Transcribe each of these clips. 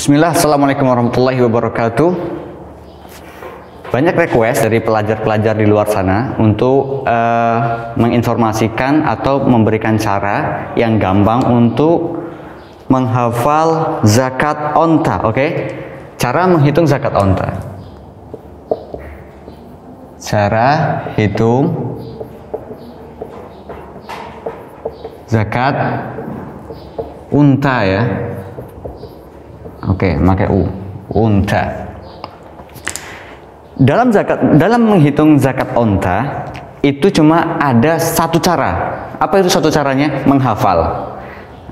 Bismillah, Assalamualaikum warahmatullahi wabarakatuh. Banyak request dari pelajar-pelajar di luar sana untuk menginformasikan atau memberikan cara yang gampang untuk menghafal zakat onta. Oke? Cara menghitung zakat onta. Cara hitung zakat unta ya. Oke, pakai U. Unta. Dalam menghitung zakat onta itu cuma ada satu cara. Apa itu satu caranya? Menghafal.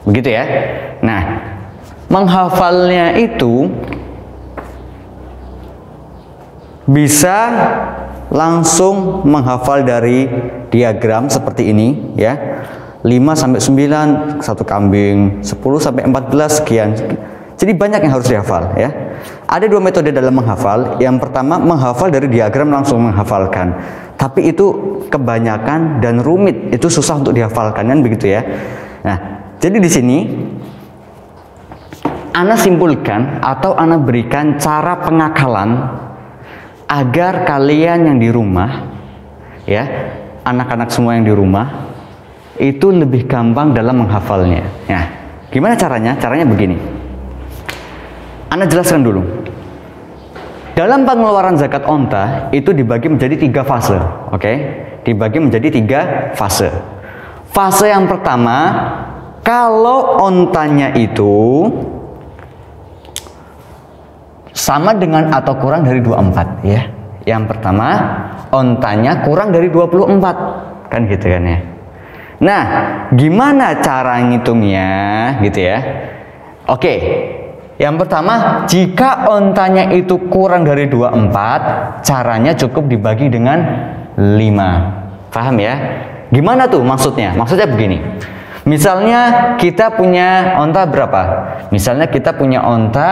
Begitu ya. Nah, menghafalnya itu bisa langsung menghafal dari diagram seperti ini ya. 5 sampai 9 satu kambing, 10 sampai 14 sekian. Jadi banyak yang harus dihafal ya. Ada dua metode dalam menghafal. Yang pertama menghafal dari diagram langsung menghafalkan. Tapi itu kebanyakan dan rumit. Itu susah untuk dihafalkan kan begitu ya. Nah, jadi di sini Ana simpulkan atau Ana berikan cara pengakalan agar kalian yang di rumah ya, anak-anak semua yang di rumah itu lebih gampang dalam menghafalnya. Nah, gimana caranya? Caranya begini. Ana jelaskan dulu. Dalam pengeluaran zakat onta itu dibagi menjadi 3 fase, oke? Dibagi menjadi 3 fase. Fase yang pertama, kalau ontanya itu sama dengan atau kurang dari 24 ya. Yang pertama, ontanya kurang dari 24, kan gitu kan ya. Nah, gimana cara ngitungnya gitu ya? Oke. Yang pertama, jika ontanya itu kurang dari 24, caranya cukup dibagi dengan 5. Paham ya? Gimana tuh maksudnya? Maksudnya begini. Misalnya kita punya onta berapa? Misalnya kita punya onta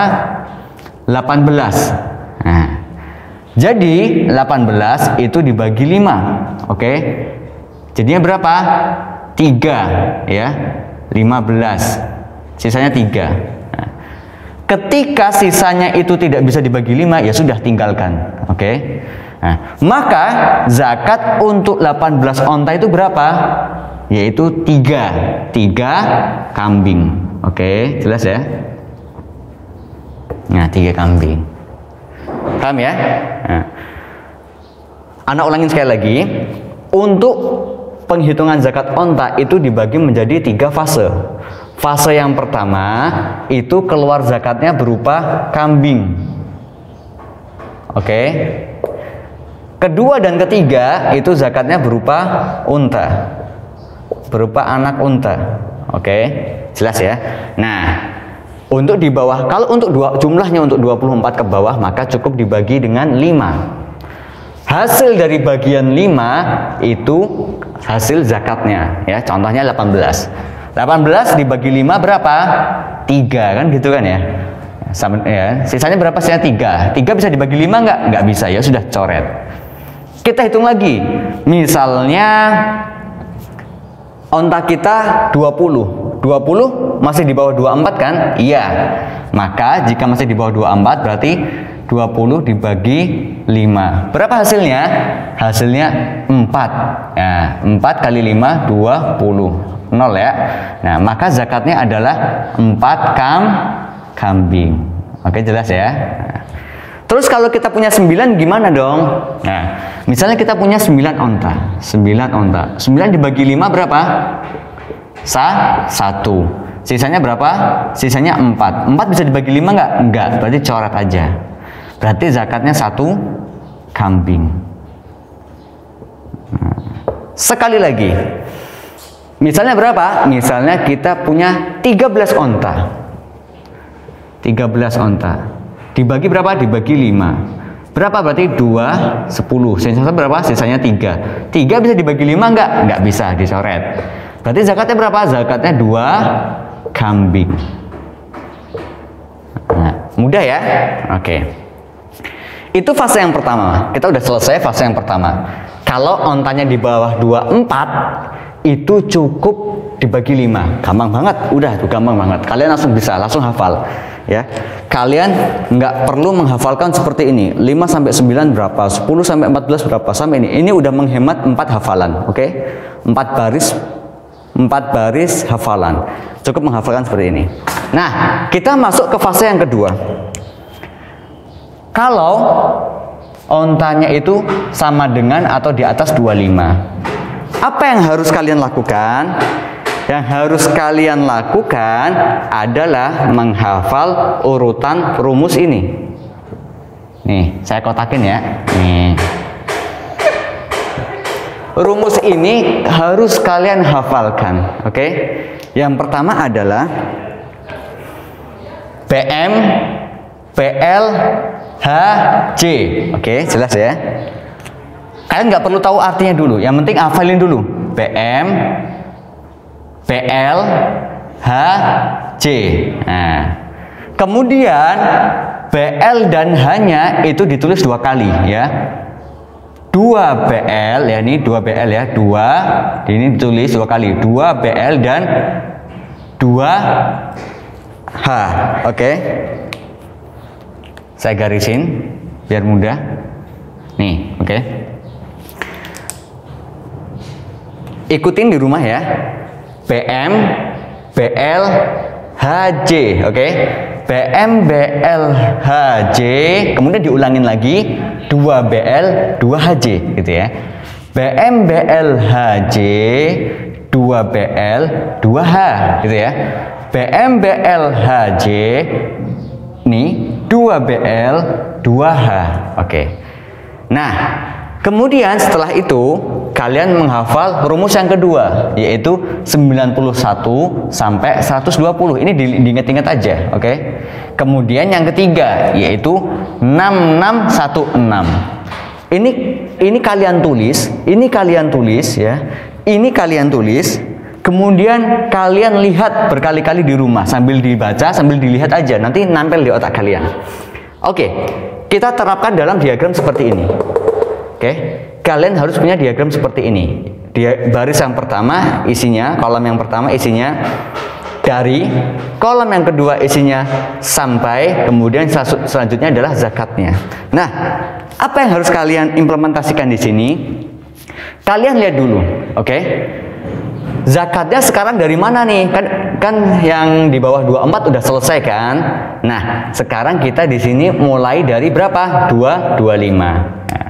18. Nah, jadi 18 itu dibagi 5. Oke? Jadinya berapa? 3 ya. 15. Sisanya 3. Ketika sisanya itu tidak bisa dibagi 5, ya sudah tinggalkan. Oke. Nah, maka zakat untuk 18 onta itu berapa? Yaitu 3 kambing. Oke, jelas ya? Nah, 3 kambing. Paham ya? Nah. Ana ulangin sekali lagi. Untuk penghitungan zakat onta itu dibagi menjadi 3 fase. Fase yang pertama itu keluar zakatnya berupa kambing. Oke. Kedua dan ketiga itu zakatnya berupa unta. Berupa anak unta. Oke. Jelas ya? Nah, untuk di bawah, kalau untuk jumlahnya untuk 24 ke bawah maka cukup dibagi dengan 5. Hasil dari bagian 5 itu hasil zakatnya ya. Contohnya 18 dibagi 5 berapa? 3 kan gitu kan ya. Sama ya. Sisanya berapa? Sisanya 3. 3 bisa dibagi 5 enggak? Enggak bisa ya, sudah coret. Kita hitung lagi. Misalnya onta kita 20. 20 masih di bawah 24 kan? Iya. Maka jika masih di bawah 24 berarti 20 dibagi 5. Berapa hasilnya? Hasilnya 4. Nah, 4 kali 5 20. 0 ya. Nah, maka zakatnya adalah 4 kambing. Oke, jelas ya. Nah, terus kalau kita punya 9 gimana dong? Nah, misalnya kita punya 9 onta. 9 onta. 9 dibagi 5 berapa? 1. Sisanya berapa? Sisanya 4. 4 bisa dibagi 5 enggak? Enggak. Berarti coret aja. Berarti zakatnya 1 kambing. Nah, sekali lagi. Misalnya berapa? Misalnya kita punya 13 onta. 13 onta. Dibagi berapa? Dibagi 5. Berapa berarti? 2, 10. Sisanya berapa? Sisanya 3. 3 bisa dibagi 5 enggak? Enggak bisa, dicoret. Berarti zakatnya berapa? Zakatnya 2 kambing. Nah, mudah ya? Oke. Itu fase yang pertama. Kita udah selesai fase yang pertama. Kalau ontanya di bawah 24 itu cukup dibagi 5. Gampang banget, udah tuh gampang banget. Kalian langsung bisa, langsung hafal. ya. Kalian nggak perlu menghafalkan seperti ini. 5 sampai 9 berapa, 10 sampai 14 berapa, sampai ini. Ini udah menghemat 4 hafalan, oke? 4 baris hafalan. Cukup menghafalkan seperti ini. Nah, kita masuk ke fase yang kedua. Kalau ontanya itu sama dengan atau di atas 25. Apa yang harus kalian lakukan? Yang harus kalian lakukan adalah menghafal urutan rumus ini. Nih, saya kotakin ya. Nih. Rumus ini harus kalian hafalkan, oke? Yang pertama adalah BM, PL, HJ. Oke, jelas ya. Kalian nggak perlu tahu artinya dulu. Yang penting hafalin dulu. BM, PL, HJ. Nah, kemudian BL dan H-nya itu ditulis 2 kali ya. 2 BL ya, ini 2 BL ya. 2 ini ditulis 2 kali. 2 BL dan 2 H. Oke. Saya garisin biar mudah. Nih, oke. Ikutin di rumah ya. BM, BL, HJ, oke. BM, BL, HJ, kemudian diulangin lagi 2 BL, 2 HJ, gitu ya. BM, BL, HJ, 2 BL, 2 H, gitu ya. BM, BL, HJ, nih 2 BL, 2 H. Oke. Nah, kemudian setelah itu kalian menghafal rumus yang kedua, yaitu 91 sampai 120. Ini diingat-ingat aja, oke? Kemudian yang ketiga yaitu 6616. Ini kalian tulis, ya. Ini kalian tulis. Kemudian kalian lihat berkali-kali di rumah sambil dibaca, sambil dilihat aja, nanti nempel di otak kalian. Oke, kita terapkan dalam diagram seperti ini. Oke, kalian harus punya diagram seperti ini. Baris yang pertama isinya, kolom yang pertama isinya dari, kolom yang kedua isinya sampai, kemudian selanjutnya adalah zakatnya. Nah, apa yang harus kalian implementasikan di sini? Kalian lihat dulu, oke? Zakatnya sekarang dari mana nih? Kan yang di bawah 24 udah selesai kan? Nah, sekarang kita di sini mulai dari berapa? 225. Nah,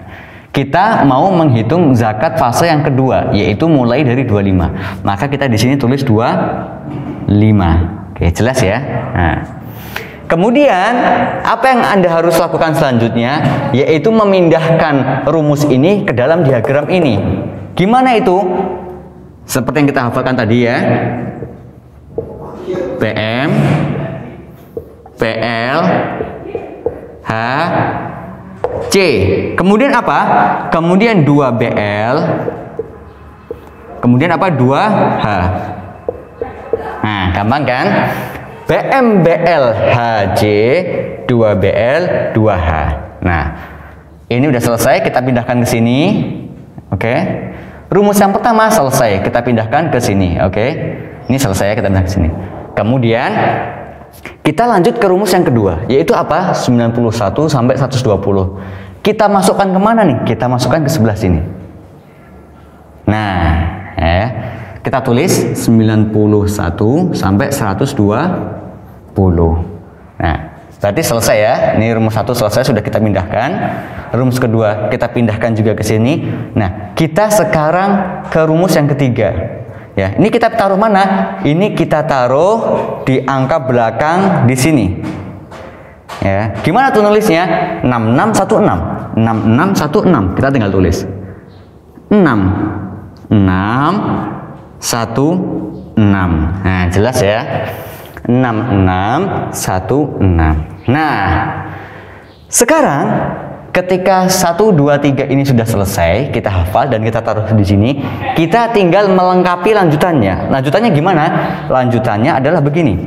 kita mau menghitung zakat fase yang kedua, yaitu mulai dari 25. Maka kita di sini tulis 25. Oke, jelas ya? Nah, kemudian apa yang Anda harus lakukan selanjutnya? Yaitu memindahkan rumus ini ke dalam diagram ini. Gimana itu? Seperti yang kita hafalkan tadi ya. PM, PL, H, C. Kemudian apa? Kemudian 2 BL. Kemudian apa? 2 H. Nah, gampang kan? BM, BL, HJ, 2 BL, 2 H. Nah, ini udah selesai, kita pindahkan ke sini. Oke. Rumus yang pertama selesai, kita pindahkan ke sini, oke? Ini selesai, kita pindah ke sini. Kemudian kita lanjut ke rumus yang kedua, yaitu apa? 91 sampai 120. Kita masukkan kemana nih? Kita masukkan ke sebelah sini. Nah, ya, kita tulis 91 sampai 120. Nah, berarti selesai ya. Ini rumus 1 selesai, sudah kita pindahkan. Rumus kedua kita pindahkan juga ke sini. Nah, kita sekarang ke rumus yang ketiga. Ya, ini kita taruh mana? Ini kita taruh di angka belakang di sini. Ya, gimana tuh nulisnya? 6616. 6616. Kita tinggal tulis 6616. Nah, jelas ya. 6616. Nah, sekarang ketika 1, 2, 3 ini sudah selesai, kita hafal dan kita taruh di sini, kita tinggal melengkapi lanjutannya. Lanjutannya gimana? Lanjutannya adalah begini.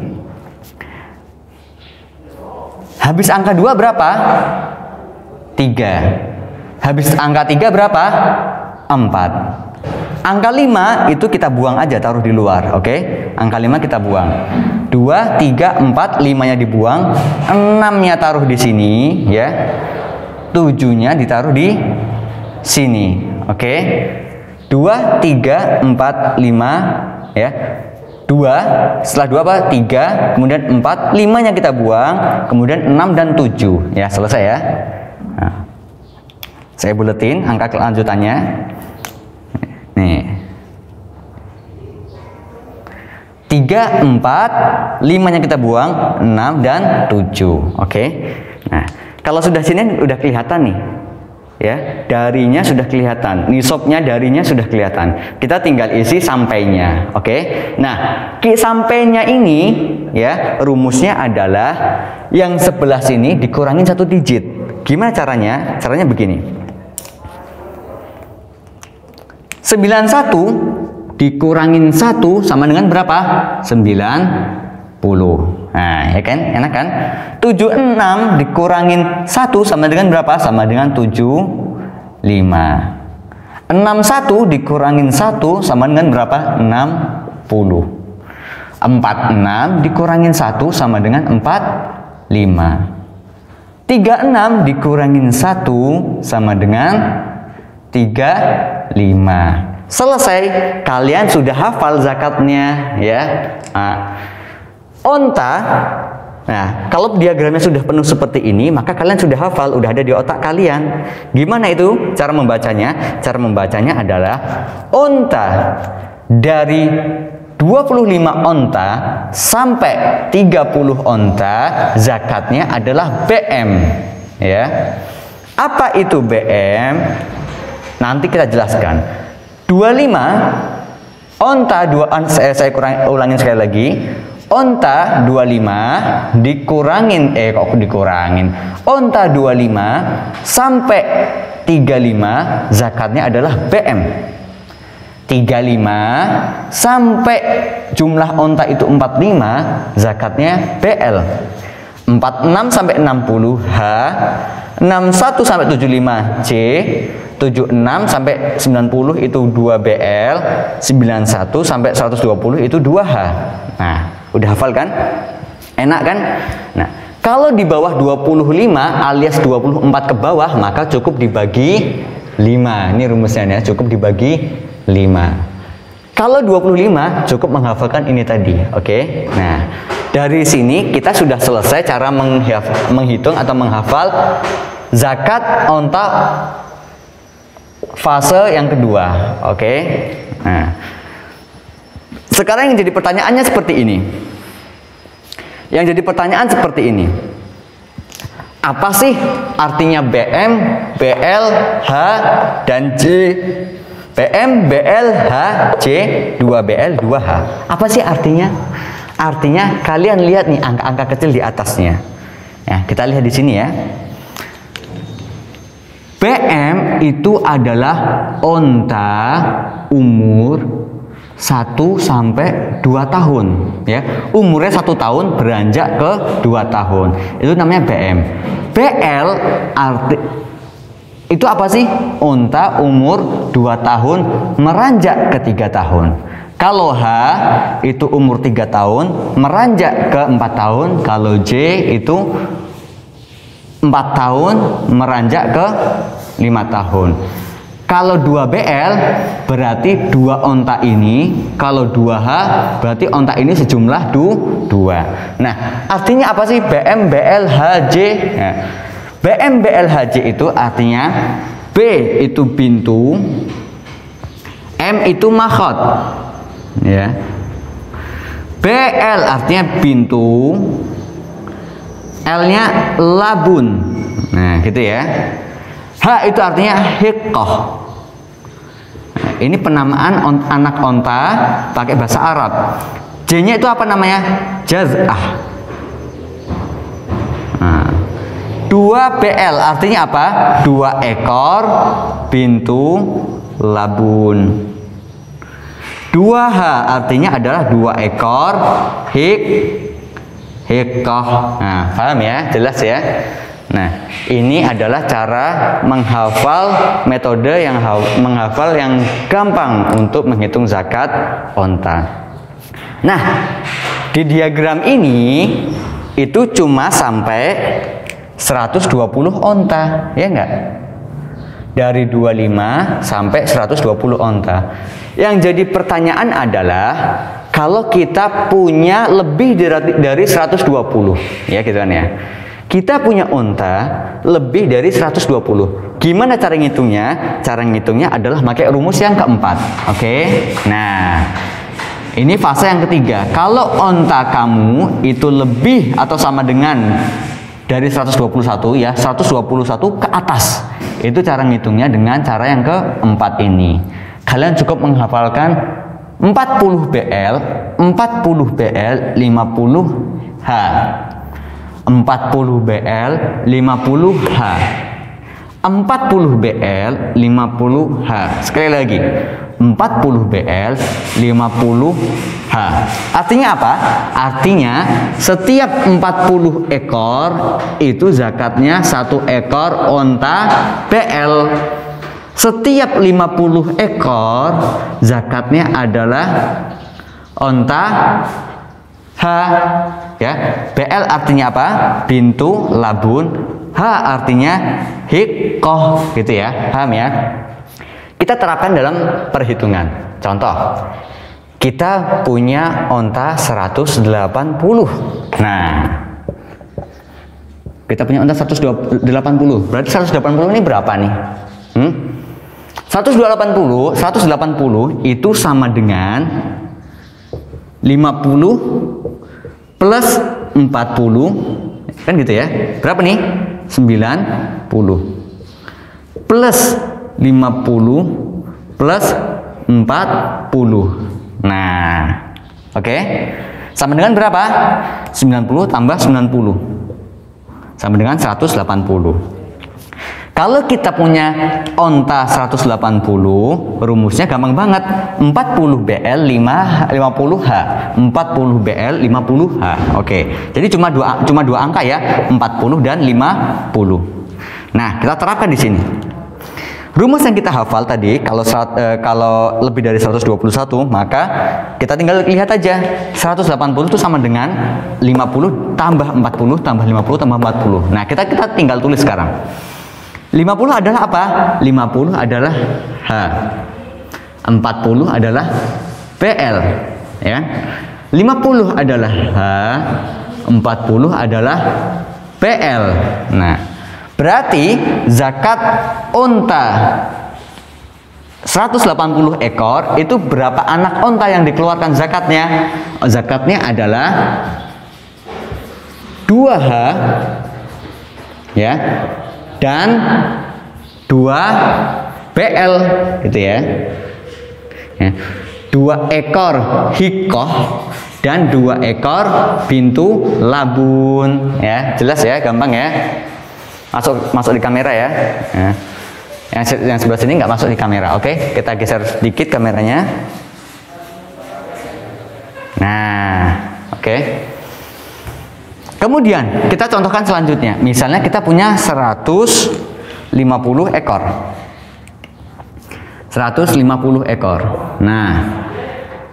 Habis angka 2 berapa? 3. Habis angka 3 berapa? 4. Angka 5 itu kita buang aja, taruh di luar, oke? Angka 5 kita buang. 2, 3, 4, 5-nya dibuang, 6-nya taruh di sini, ya. 7-nya ditaruh di sini, oke? 2, 3, 4, 5, ya. 2, setelah 2 apa? 3, kemudian 4, 5-nya kita buang, kemudian 6 dan 7, ya, selesai ya. Nah, saya buletin angka kelanjutannya. Nih. 3, 4, 5-nya kita buang, 6 dan 7. Oke. Nah, kalau sudah sini udah kelihatan nih. Ya, darinya sudah kelihatan, nisabnya darinya sudah kelihatan. Kita tinggal isi sampainya. Oke. Nah, sampainya ini ya, rumusnya adalah yang sebelah sini dikurangin 1 digit. Gimana caranya? Caranya begini. 91 dikurangin 1 sama dengan berapa? 90. Nah, ya kan? Enak kan? 76 dikurangin 1 sama dengan berapa? Sama dengan 75. 61 dikurangin 1 sama dengan berapa? 60. 46 dikurangin 1 sama dengan 45. 36 dikurangin 1 sama dengan 35. Selesai, kalian sudah hafal zakatnya ya. Onta. Nah, kalau diagramnya sudah penuh seperti ini, maka kalian sudah hafal, udah ada di otak kalian. Gimana itu cara membacanya? Cara membacanya adalah onta dari 25 onta sampai 30 onta zakatnya adalah BM ya. Apa itu BM? Nanti kita jelaskan. 25 onta saya ulangin sekali lagi. Onta 25 dikurangin kok dikurangin. Onta 25 sampai 35 zakatnya adalah BM. 35 sampai jumlah onta itu 45 zakatnya BL. 46 sampai 60 H, 61 sampai 75 C, 76 sampai 90 itu 2 BL, 91 sampai 120 itu 2 H. Nah, udah hafal kan? Enak kan? Nah, kalau di bawah 25 alias 24 ke bawah, maka cukup dibagi 5. Ini rumusnya ya, cukup dibagi 5. Kalau 25 cukup menghafalkan ini tadi, oke? Nah, dari sini kita sudah selesai cara menghitung atau menghafal zakat onta fase yang kedua, oke? Nah, sekarang yang jadi pertanyaannya seperti ini. Yang jadi pertanyaan seperti ini. Apa sih artinya BM, BL, H, dan J? BM, BL, H, C, 2BL, 2H. Apa sih artinya? Artinya kalian lihat nih angka-angka kecil di atasnya. Ya, kita lihat di sini ya. BM itu adalah onta umur 1 sampai 2 tahun ya. Umurnya 1 tahun beranjak ke 2 tahun. Itu namanya BM. BL itu apa sih? Onta umur 2 tahun meranjak ke 3 tahun. Kalau H itu umur 3 tahun meranjak ke 4 tahun. Kalau J itu 4 tahun meranjak ke 5 tahun. Kalau 2BL berarti 2 onta ini. Kalau 2H berarti onta ini sejumlah 2. Nah, artinya apa sih BM, BL, HJ? Nah, BM, BL, HJ itu artinya B itu bintu, M itu makhot, ya. BL artinya bintu, L-nya labun, nah gitu ya. H itu artinya hiqqah. Nah, ini penamaan anak onta pakai bahasa Arab. J-nya itu apa namanya? Jaz'ah. Nah, 2BL artinya apa? 2 ekor bintu labun. 2H artinya adalah 2 ekor hiqqah. Nah, paham ya? Jelas ya? Nah, ini adalah cara menghafal metode yang menghafal yang gampang untuk menghitung zakat onta. Nah, di diagram ini itu cuma sampai 120 onta, ya enggak? Dari 25 sampai 120 onta. Yang jadi pertanyaan adalah kalau kita punya lebih dari 120, ya gitu kan ya. Kita punya onta lebih dari 120. Gimana cara ngitungnya? Cara ngitungnya adalah pakai rumus yang keempat. Oke. Nah, ini fase yang ketiga. Kalau onta kamu itu lebih atau sama dengan dari 121 ya, 121 ke atas. Itu cara ngitungnya dengan cara yang keempat ini. Kalian cukup menghafalkan 40 BL, 40 BL, 50 H. 40 BL 50 H, 40 BL 50 H. Sekali lagi, 40 BL 50 H. Artinya apa? Artinya setiap 40 ekor itu zakatnya 1 ekor onta BL. Setiap 50 ekor zakatnya adalah onta H, ya. BL artinya apa? Bintu labun. H artinya hikoh, gitu ya. Paham ya? Kita terapkan dalam perhitungan. Contoh, kita punya onta 180. Nah, kita punya onta 180. Berarti 180 ini berapa nih? 180 itu sama dengan 50 plus 40, kan gitu ya. Berapa nih? 90 plus 50 plus 40. Nah, oke. Sama dengan berapa? 90 tambah 90 sama dengan 180. Kalau kita punya onta 180, rumusnya gampang banget. 40 BL 50 H. 40 BL 50 H. Oke. Jadi cuma dua angka ya, 40 dan 50. Nah, kita terapkan di sini. Rumus yang kita hafal tadi, kalau lebih dari 121, maka kita tinggal lihat aja. 180 itu sama dengan 50 tambah 40 tambah 50 tambah 40. Nah, kita tinggal tulis sekarang. 50 adalah apa? 50 adalah H. 40 adalah BL, ya. 50 adalah H, 40 adalah BL. Nah, berarti zakat unta 180 ekor itu berapa anak unta yang dikeluarkan zakatnya? Zakatnya adalah 2H, ya, dan 2 BL, gitu ya. 2 ekor hikoh dan 2 ekor bintu labun, ya. Jelas ya, gampang ya. Masuk di kamera ya. Yang sebelah sini nggak masuk di kamera. Oke, kita geser sedikit kameranya. Nah, oke. Kemudian kita contohkan selanjutnya. Misalnya kita punya 150 ekor. 150 ekor. Nah,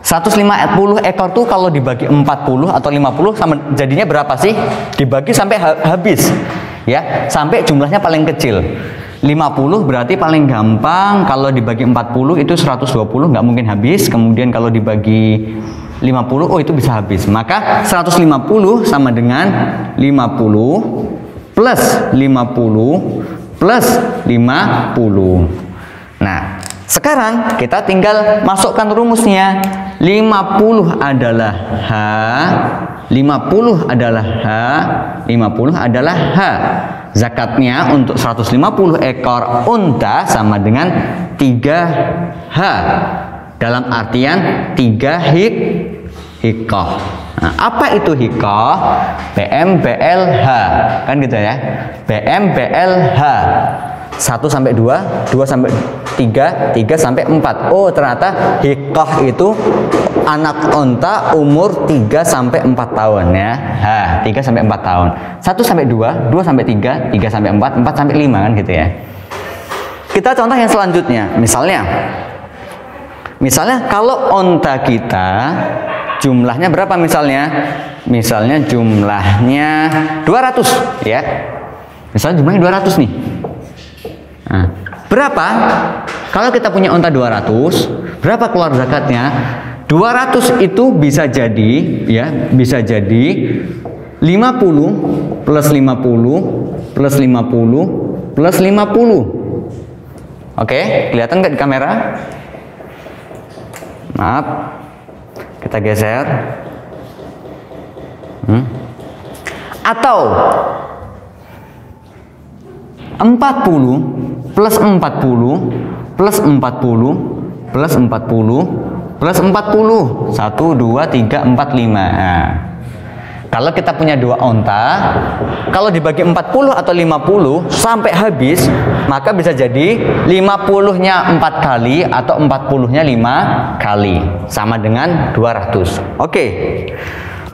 150 ekor tuh kalau dibagi 40 atau 50 sama jadinya berapa sih? Dibagi sampai habis. Ya, sampai jumlahnya paling kecil. 50 berarti paling gampang, kalau dibagi 40 itu 120, nggak mungkin habis. Kemudian kalau dibagi 50, oh itu bisa habis. Maka 150 sama dengan 50 plus 50 plus 50. Nah, sekarang kita tinggal masukkan rumusnya. 50 adalah H, 50 adalah H, 50 adalah H. Zakatnya untuk 150 ekor unta sama dengan 3H. Dalam artian 3 hikoh. Nah, apa itu hikoh? BM-BLH. Kan gitu ya. BM-BLH. 1 sampai 2, 2 sampai 3 sampai 4. Oh, ternyata hikoh itu anak onta umur 3 sampai 4 tahun ya. 3 sampai 4 tahun. 1 sampai 2, 2 sampai 3, 3 sampai 4, 4 sampai 5 kan gitu ya. Kita contoh yang selanjutnya. Misalnya kalau onta kita jumlahnya berapa misalnya? Misalnya jumlahnya 200 ya. Misalnya jumlahnya 200 nih. Nah, berapa? Kalau kita punya onta 200, berapa keluar zakatnya? 200 itu bisa jadi ya, bisa jadi 50 plus 50 plus 50 plus 50. Oke, kelihatan nggak di kamera? Maaf, kita geser. Atau 40 plus 40 plus 40 plus 40 plus 40. 1, 2, 3, 4, 5. Nah, kalau kita punya 2 onta, kalau dibagi 40 atau 50 sampai habis, maka bisa jadi 50-nya 4 kali atau 40-nya 5 kali, sama dengan 200. Oke.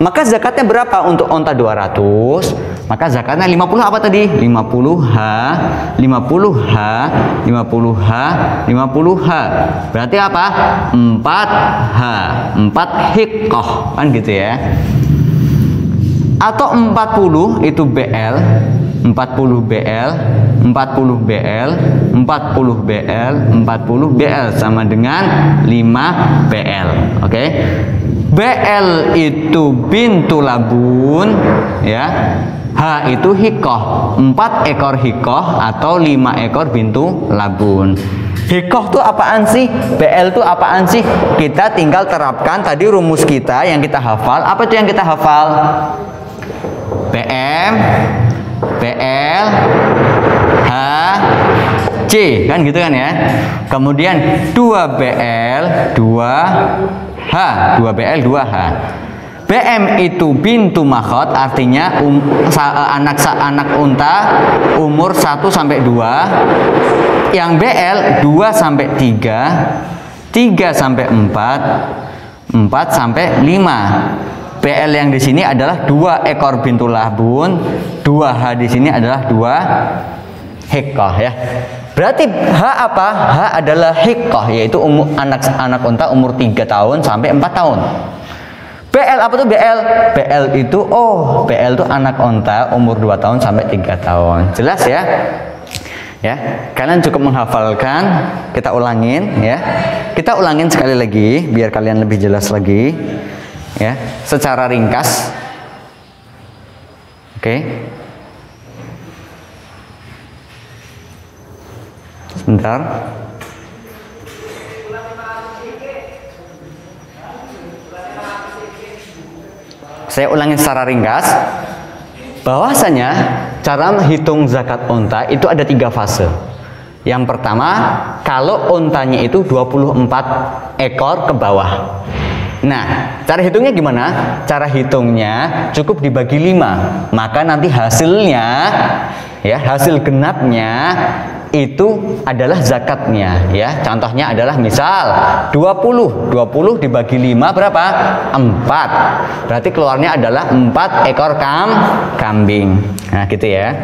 Maka zakatnya berapa untuk onta 200? Maka zakatnya 50 apa tadi? 50H, 50H, 50H, 50H. Berarti apa? 4H, 4 hikoh, kan gitu ya. Atau 40 itu BL, 40 BL, 40 BL, 40 BL, 40 BL sama dengan 5 BL. Oke. BL itu bintu labun ya. H itu hikoh, 4 ekor hikoh atau 5 ekor bintu labun. Hikoh tuh apaan sih? BL tuh apaan sih? Kita tinggal terapkan tadi rumus kita yang kita hafal. Apa itu yang kita hafal? BM, BL, H, C, kan gitu kan ya. Kemudian 2 BL, 2 H, 2 BL, 2 H. BM itu bintu makhot, artinya anak unta umur 1 sampai 2. Yang BL 2 sampai 3, 3 sampai 4, 4 sampai 5. BL yang di sini adalah 2 ekor bintu labun, 2 H di sini adalah 2 hikoh ya. Berarti H apa? H adalah hikoh, yaitu anak unta umur 3 tahun sampai 4 tahun. BL apa tuh BL? BL itu BL itu anak unta umur 2 tahun sampai 3 tahun. Jelas ya? Ya, kalian cukup menghafalkan. Kita ulangin ya. Kita ulangin sekali lagi biar kalian lebih jelas lagi. Ya, secara ringkas. Oke. Sebentar. Saya ulangin secara ringkas. Bahwasanya cara menghitung zakat unta itu ada 3 fase. Yang pertama, kalau untanya itu 24 ekor ke bawah. Nah, cara hitungnya gimana? Cara hitungnya cukup dibagi 5. Maka nanti hasilnya ya, hasil genapnya itu adalah zakatnya ya. Contohnya adalah misal 20 dibagi 5 berapa? 4. Berarti keluarnya adalah 4 ekor kambing. Nah, gitu ya.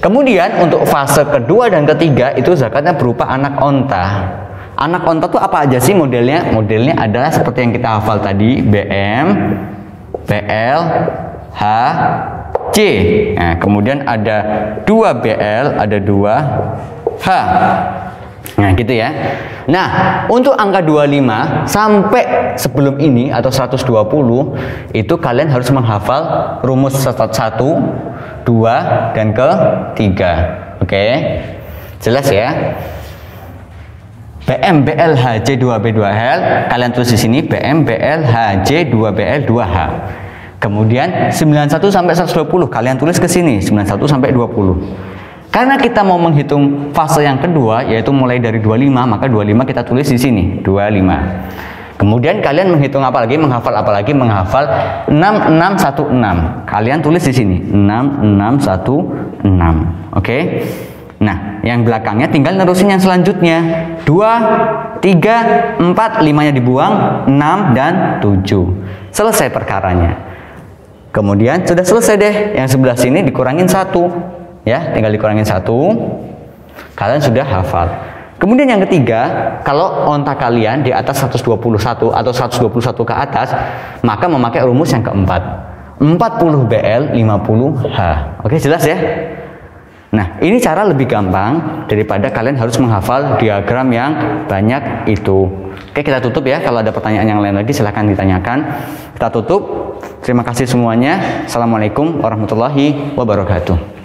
Kemudian untuk fase kedua dan ketiga itu zakatnya berupa anak onta. Anak onta tuh apa aja sih modelnya? Modelnya adalah seperti yang kita hafal tadi, BM, BL, H, C. Nah, kemudian ada 2 BL, ada 2 H. Nah, gitu ya. Nah, untuk angka 25 sampai sebelum ini atau 120 itu kalian harus menghafal rumus 1, 2 dan ke-3. Oke. Jelas ya? BM, BL, HJ, 2B, 2L. Kalian tulis di sini BM, BL, HJ, 2BL, 2H. Kemudian 91 sampai 120 kalian tulis ke sini 91 sampai 20. Karena kita mau menghitung fase yang kedua yaitu mulai dari 25, maka 25 kita tulis di sini 25. Kemudian kalian menghitung apa lagi? Menghafal apa lagi? Menghafal 6616. Kalian tulis di sini 6616. Oke. Nah, yang belakangnya tinggal nerusin yang selanjutnya. 2, 3, 4, 5-nya dibuang, 6 dan 7. Selesai perkaranya. Kemudian sudah selesai deh. Yang sebelah sini dikurangin 1. Ya, tinggal dikurangin 1. Kalian sudah hafal. Kemudian yang ketiga, kalau onta kalian di atas 121 atau 121 ke atas, maka memakai rumus yang keempat. 40 BL, 50 H. Oke, jelas ya? Nah, ini cara lebih gampang daripada kalian harus menghafal diagram yang banyak itu. Oke, kita tutup ya. Kalau ada pertanyaan yang lain lagi silahkan ditanyakan. Kita tutup. Terima kasih semuanya. Assalamualaikum warahmatullahi wabarakatuh.